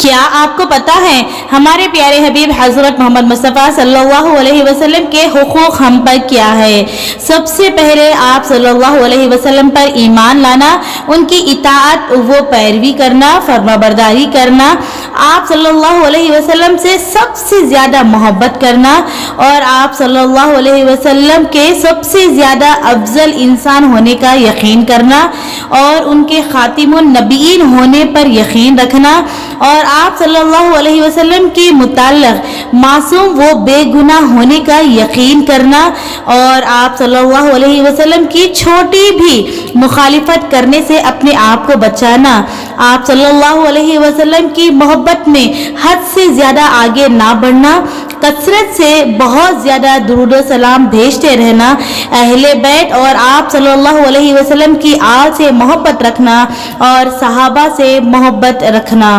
क्या आपको पता है हमारे प्यारे हबीब हजरत मोहम्मद मुस्तफ़ा सल्लल्लाहु अलैहि वसल्लम के हुकूक हम पर क्या है। सबसे पहले आप सल्लल्लाहु अलैहि वसल्लम पर ईमान लाना, उनकी इताअत व पैरवी करना, फरमाबरदारी करना, आप सल्लल्लाहु अलैहि वसल्लम से सबसे ज़्यादा मोहब्बत करना और आप सल्लल्लाहु अलैहि वसल्लम के सबसे ज़्यादा अफजल इंसान होने का यकीन करना और उनके खातिमुन नबीयीन होने पर यकीन रखना और आप सल्लल्लाहु अलैहि वसल्लम के मुताल्लिक़ मासूम व बेगुनाह होने का यकीन करना और आप सल्लल्लाहु अलैहि वसल्लम की छोटी भी मुखालिफत करने से अपने आप को बचाना। आप सल्लल्लाहु अलैहि वसल्लम की मोहब्बत में हद से ज़्यादा आगे ना बढ़ना, कसरत से बहुत ज़्यादा दुरूद सलाम भेजते रहना, अहले बैत और आप सल्लल्लाहु अलैहि वसल्लम की आल से मोहब्बत रखना और सहाबा से मोहब्बत रखना।